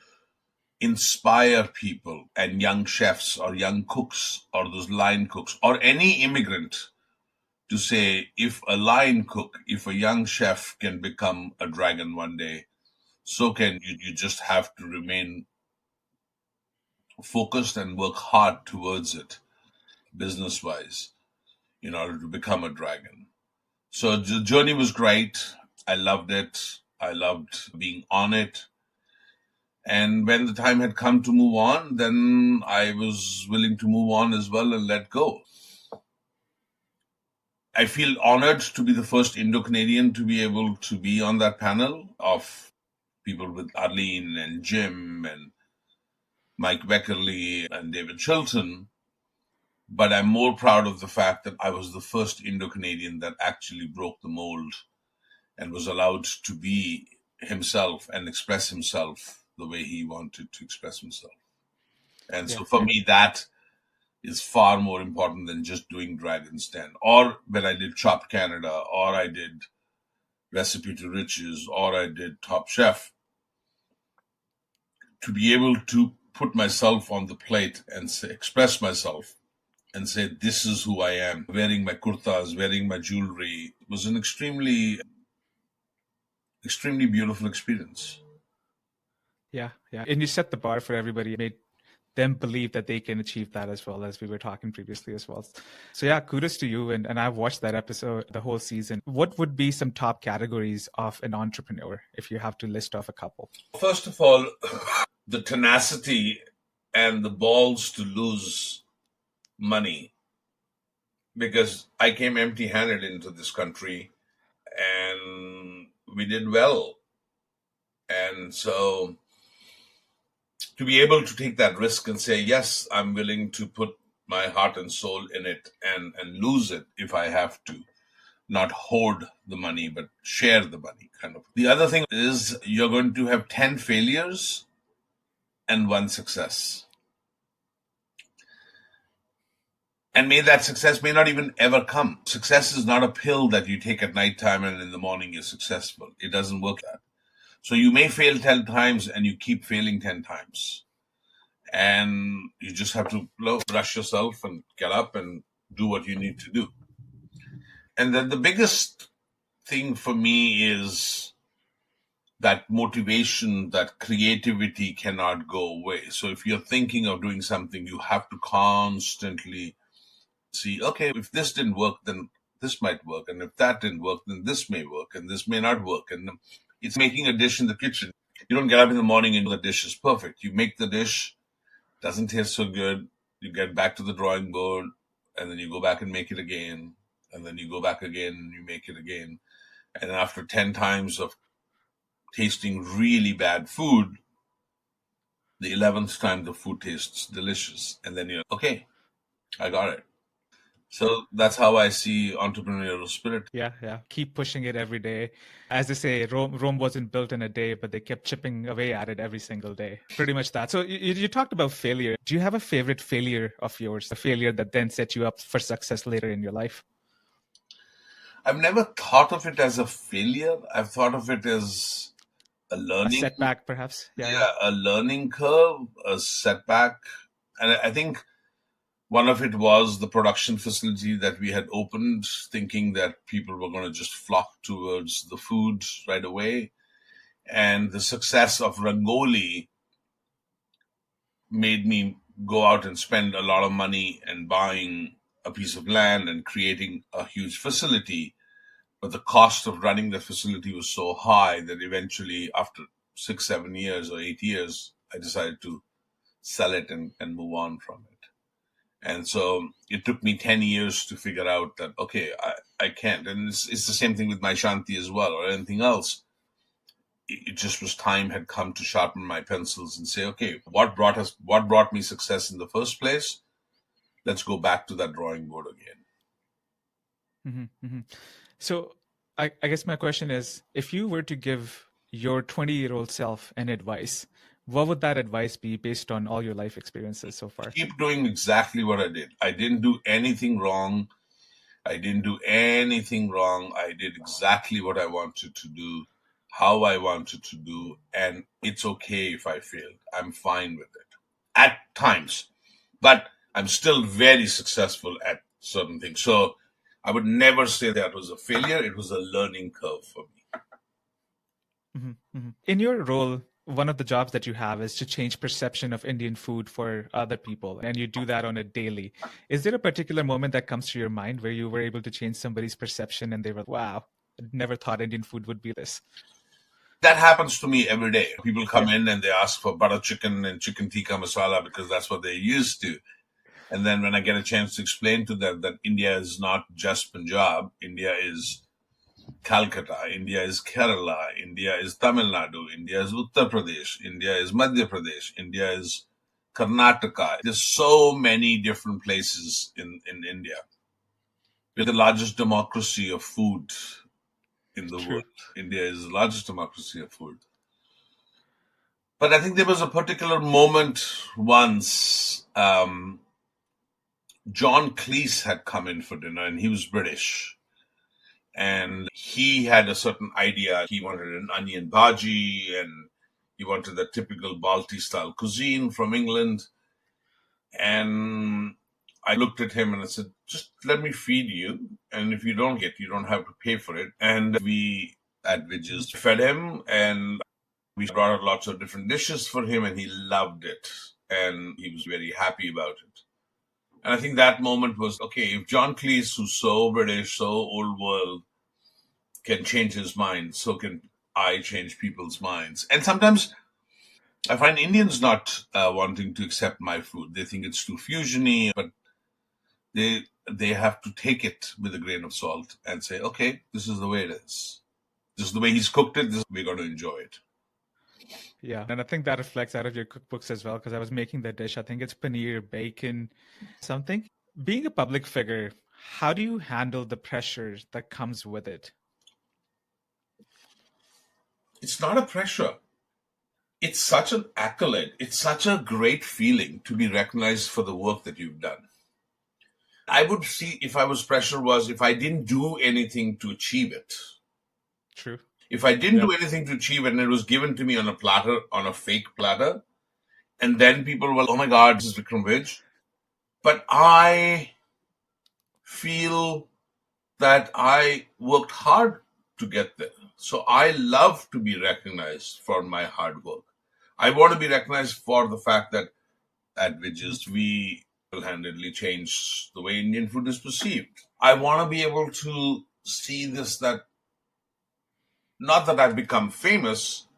Speaker 2: inspire people and young chefs or young cooks or those line cooks or any immigrant to say, if a line cook, if a young chef can become a dragon one day, so can you. You just have to remain focused and work hard towards it, business-wise, in order to become a dragon. So the journey was great. I loved it. I loved being on it. And when the time had come to move on, then I was willing to move on as well and let go. I feel honored to be the first Indo-Canadian to be able to be on that panel of people with Arlene and Jim and Mike Beckerly and David Chilton. But I'm more proud of the fact that I was the first Indo-Canadian that actually broke the mold and was allowed to be himself and express himself the way he wanted to express himself. And so for me, that is far more important than just doing Dragon's Den, or when I did Chopped Canada, or I did Recipe to Riches, or I did Top Chef. To be able to put myself on the plate and express myself and say, this is who I am, wearing my kurtas, wearing my jewelry. It was an extremely, extremely beautiful experience.
Speaker 1: Yeah, yeah. And you set the bar for everybody, made them believe that they can achieve that as well, as we were talking previously as well. So yeah, kudos to you. And I've watched that episode, the whole season. What would be some top categories of an entrepreneur if you have to list off a couple?
Speaker 2: First of all, the tenacity and the balls to lose money, because I came empty-handed into this country and we did well. And so to be able to take that risk and say, yes, I'm willing to put my heart and soul in it and lose it if I have to, not hoard the money, but share the money kind of. The other thing is you're going to have 10 failures and 1 success. And that success may not even ever come. Success is not a pill that you take at nighttime and in the morning you're successful. It doesn't work that. So you may fail 10 times and you keep failing 10 times. And you just have to brush yourself and get up and do what you need to do. And then the biggest thing for me is that motivation, that creativity cannot go away. So if you're thinking of doing something, you have to constantly see, okay, if this didn't work, then this might work. And if that didn't work, then this may work and this may not work. And it's making a dish in the kitchen. You don't get up in the morning and the dish is perfect. You make the dish, doesn't taste so good. You get back to the drawing board and then you go back and make it again. And then you go back again and you make it again. And after 10 times of tasting really bad food, the 11th time the food tastes delicious. And then you're, okay, I got it. So that's how I see entrepreneurial spirit.
Speaker 1: Yeah, yeah. Keep pushing it every day. As they say, Rome wasn't built in a day, but they kept chipping away at it every single day. Pretty much that. So you talked about failure. Do you have a favorite failure of yours, a failure that then set you up for success later in your life?
Speaker 2: I've never thought of it as a failure. I've thought of it as a learning.
Speaker 1: A setback, perhaps?
Speaker 2: Yeah, a learning curve, a setback. And I think one of it was the production facility that we had opened, thinking that people were going to just flock towards the food right away. And the success of Rangoli made me go out and spend a lot of money and buying a piece of land and creating a huge facility. But the cost of running the facility was so high that eventually, after 6, 7 years or 8 years, I decided to sell it and move on from it. And so it took me 10 years to figure out that, okay, I can't. And it's the same thing with my Shanti as well, or anything else. It just was time had come to sharpen my pencils and say, okay, what brought me success in the first place? Let's go back to that drawing board again.
Speaker 1: Mm-hmm, mm-hmm. So I guess my question is, if you were to give your 20-year-old self an advice, what would that advice be based on all your life experiences so far?
Speaker 2: Keep doing exactly what I did. I didn't do anything wrong. I did exactly what I wanted to do, how I wanted to do, and it's okay if I failed. I'm fine with it at times, but I'm still very successful at certain things. So I would never say that was a failure. It was a learning curve for me.
Speaker 1: Mm-hmm, mm-hmm. In your role, one of the jobs that you have is to change perception of Indian food for other people, and you do that on a daily. Is there a particular moment that comes to your mind where you were able to change somebody's perception and they were, wow, I never thought Indian food would be this?
Speaker 2: That happens to me every day. People come in and they ask for butter chicken and chicken tikka masala because that's what they're used to. And then when I get a chance to explain to them that India is not just Punjab, India is Calcutta, India is Kerala, India is Tamil Nadu, India is Uttar Pradesh, India is Madhya Pradesh, India is Karnataka. There's so many different places in India. We're the largest democracy of food in the world. India is the largest democracy of food. But I think there was a particular moment once, John Cleese had come in for dinner and he was British. And he had a certain idea. He wanted an onion bhaji and he wanted the typical Balti style cuisine from England. And I looked at him and I said, just let me feed you. And if you don't get, you don't have to pay for it. And we at Vij's fed him, and we brought out lots of different dishes for him, and he loved it. And he was very happy about it. And I think that moment was, okay, if John Cleese, who's so British, so old world, can change his mind, so can I change people's minds. And sometimes I find Indians not wanting to accept my food. They think it's too fusiony, but they have to take it with a grain of salt and say, okay, this is the way it is. This is the way he's cooked it. We're going to enjoy it.
Speaker 1: Yeah, and I think that reflects out of your cookbooks as well, because I was making the dish. I think it's paneer, bacon, something. Being a public figure, how do you handle the pressure that comes with it?
Speaker 2: It's not a pressure. It's such an accolade. It's such a great feeling to be recognized for the work that you've done. I would see if I was pressure was if I didn't do anything to achieve it.
Speaker 1: True.
Speaker 2: If I didn't do anything to achieve it and it was given to me on a platter, on a fake platter, and then people were, oh my God, this is Vikram Vij. But I feel that I worked hard to get there. So I love to be recognized for my hard work. I want to be recognized for the fact that at Vij's we handedly changed the way Indian food is perceived. I want to be able to see this, that not that I've become famous,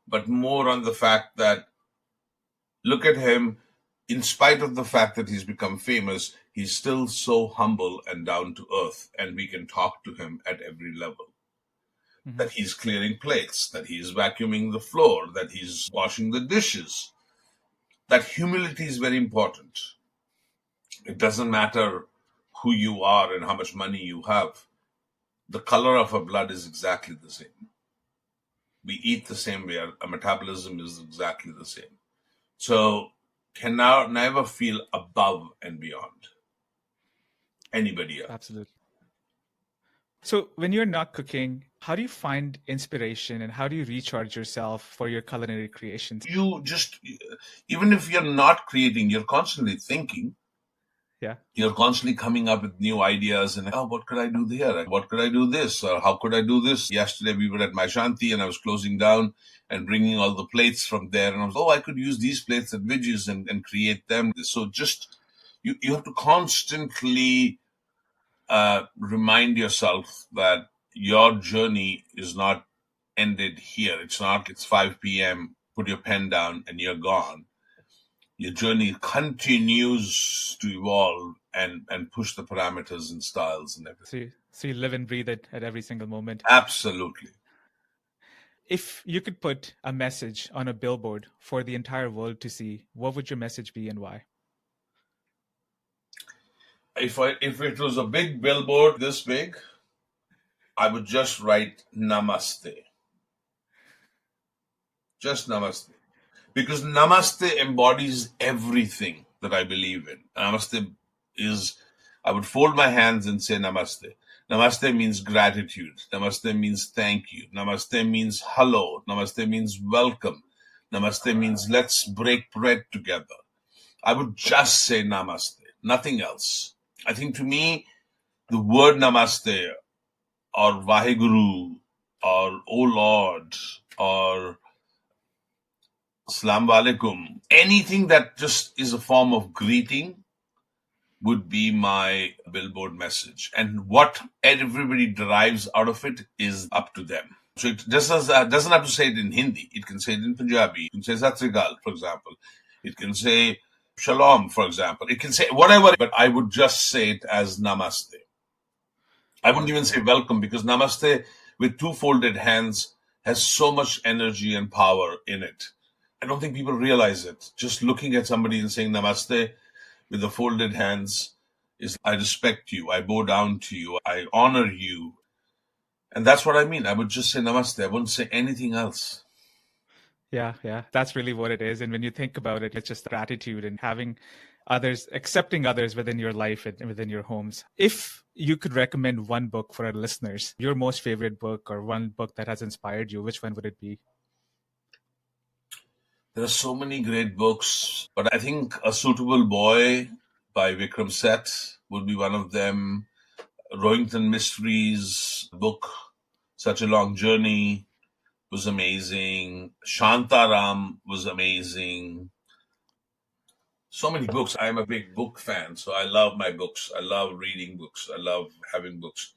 Speaker 2: but more on the fact that look at him, in spite of the fact that he's become famous, he's still so humble and down to earth, and we can talk to him at every level. Mm-hmm. That he's clearing plates, that he's vacuuming the floor, that he's washing the dishes. That humility is very important. It doesn't matter who you are and how much money you have. The color of our blood is exactly the same. We eat the same way. Our metabolism is exactly the same. So can now never feel above and beyond anybody else.
Speaker 1: Absolutely. So when you're not cooking, how do you find inspiration and how do you recharge yourself for your culinary creations?
Speaker 2: You just, even if you're not creating, you're constantly thinking.
Speaker 1: Yeah.
Speaker 2: You're constantly coming up with new ideas and, oh, what could I do there? What could I do this? Or how could I do this? Yesterday we were at my Shanti and I was closing down and bringing all the plates from there. And I was, I could use these plates at Vij's and create them. So just, you have to constantly remind yourself that your journey is not ended here. It's 5 p.m., put your pen down and you're gone. Your journey continues to evolve and push the parameters and styles and everything.
Speaker 1: So you live and breathe it at every single moment.
Speaker 2: Absolutely.
Speaker 1: If you could put a message on a billboard for the entire world to see, what would your message be and why?
Speaker 2: If it was a big billboard this big, I would just write Namaste. Just Namaste. Because Namaste embodies everything that I believe in. Namaste is, I would fold my hands and say Namaste. Namaste means gratitude. Namaste means thank you. Namaste means hello. Namaste means welcome. Namaste means let's break bread together. I would just say Namaste, nothing else. I think to me, the word Namaste or Vaheguru or O Lord or Assalamu alaikum, anything that just is a form of greeting would be my billboard message. And what everybody derives out of it is up to them. So it just doesn't have to say it in Hindi. It can say it in Punjabi. It can say Sat Sri Akal, for example. It can say Shalom, for example. It can say whatever, but I would just say it as Namaste. I wouldn't even say welcome, because Namaste with two folded hands has so much energy and power in it. I don't think people realize it. Just looking at somebody and saying Namaste with the folded hands is, I respect you, I bow down to you, I honor you. And that's what I mean. I would just say Namaste. I wouldn't say anything else.
Speaker 1: Yeah. That's really what it is. And when you think about it, it's just gratitude and having others, accepting others within your life and within your homes. If you could recommend one book for our listeners, your most favorite book or one book that has inspired you, which one would it be? There
Speaker 2: are so many great books, but I think A Suitable Boy by Vikram Seth would be one of them. Rohington Mysteries book, Such a Long Journey, was amazing. Shantaram was amazing. So many books. I'm a big book fan, so I love my books. I love reading books. I love having books.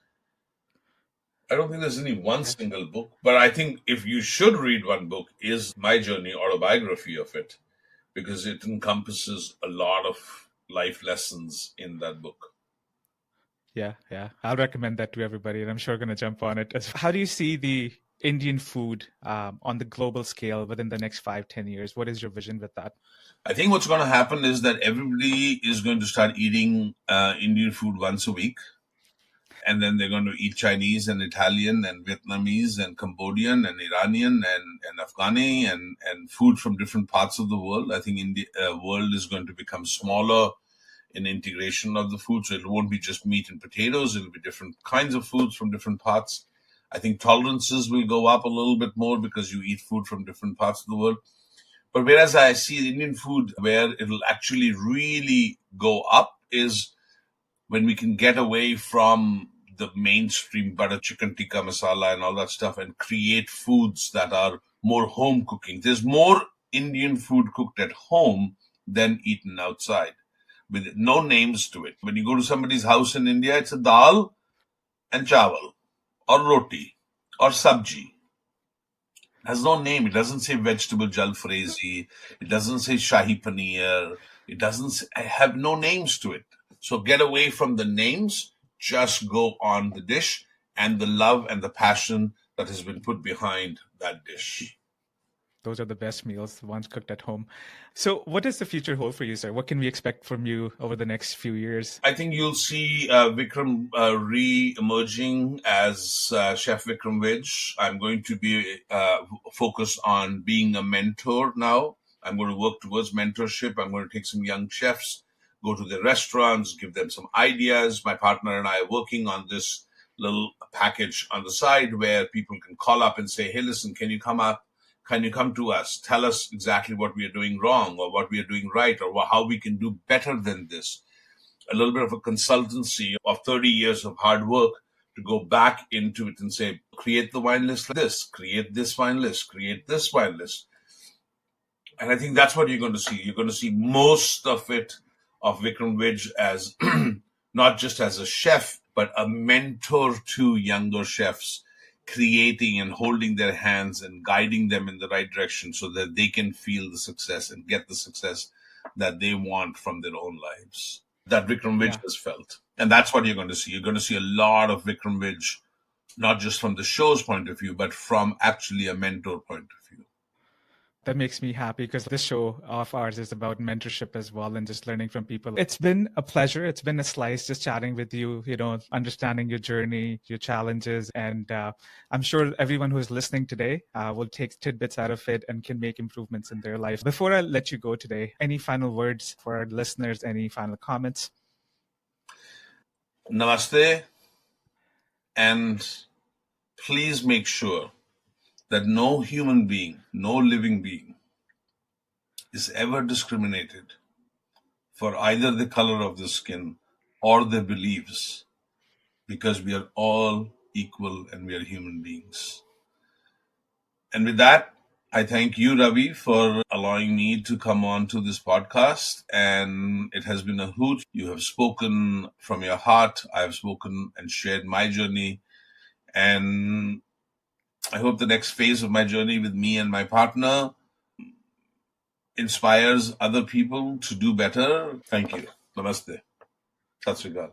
Speaker 2: I don't think there's any one single book, but I think if you should read one book is My Journey, autobiography of it, because it encompasses a lot of life lessons in that book.
Speaker 1: Yeah. I'll recommend that to everybody, and I'm sure going to jump on it. How do you see the Indian food on the global scale within the next 5-10 years? What is your vision with that?
Speaker 2: I think what's going to happen is that everybody is going to start eating Indian food once a week. And then they're going to eat Chinese and Italian and Vietnamese and Cambodian and Iranian and Afghani and food from different parts of the world. I think India world is going to become smaller in integration of the food. So it won't be just meat and potatoes. It'll be different kinds of foods from different parts. I think tolerances will go up a little bit more because you eat food from different parts of the world. But whereas I see Indian food where it'll actually really go up is when we can get away from the mainstream butter chicken tikka masala and all that stuff and create foods that are more home cooking. There's more Indian food cooked at home than eaten outside, with no names to it. When you go to somebody's house in India, it's a dal and chawal or roti or sabji. It has no name. It doesn't say vegetable jalfrezi. It doesn't say shahi paneer. It doesn't have no names to it. So get away from the names, just go on the dish and the love and the passion that has been put behind that dish.
Speaker 1: Those are the best meals, the ones cooked at home. So what does the future hold for you, sir? What can we expect from you over the next few years?
Speaker 2: I think you'll see Vikram re-emerging as Chef Vikram Vij. I'm going to be focused on being a mentor now. I'm going to work towards mentorship. I'm going to take some young chefs, go to their restaurants, give them some ideas. My partner and I are working on this little package on the side where people can call up and say, hey, listen, can you come up? Can you come to us? Tell us exactly what we are doing wrong or what we are doing right or how we can do better than this. A little bit of a consultancy of 30 years of hard work to go back into it and say, create the wine list like this, create this wine list, create this wine list. And I think that's what you're going to see. You're going to see most of it of Vikram Vij as not just as a chef, but a mentor to younger chefs, creating and holding their hands and guiding them in the right direction so that they can feel the success and get the success that they want from their own lives, that Vikram Vij has felt. And that's what you're going to see. You're going to see a lot of Vikram Vij, not just from the show's point of view, but from actually a mentor point of view.
Speaker 1: That makes me happy because this show of ours is about mentorship as well and just learning from people. It's been a pleasure. It's been a slice just chatting with you, understanding your journey, your challenges. And I'm sure everyone who is listening today will take tidbits out of it and can make improvements in their life. Before I let you go today, any final words for our listeners? Any final comments?
Speaker 2: Namaste. And please make sure that no human being, no living being is ever discriminated for either the color of the skin or their beliefs, because we are all equal and we are human beings. And with that, I thank you, Ravi, for allowing me to come on to this podcast. And it has been a hoot. You have spoken from your heart. I have spoken and shared my journey. And I hope the next phase of my journey with me and my partner inspires other people to do better. Thank you. Namaste. Sat Sri Akal.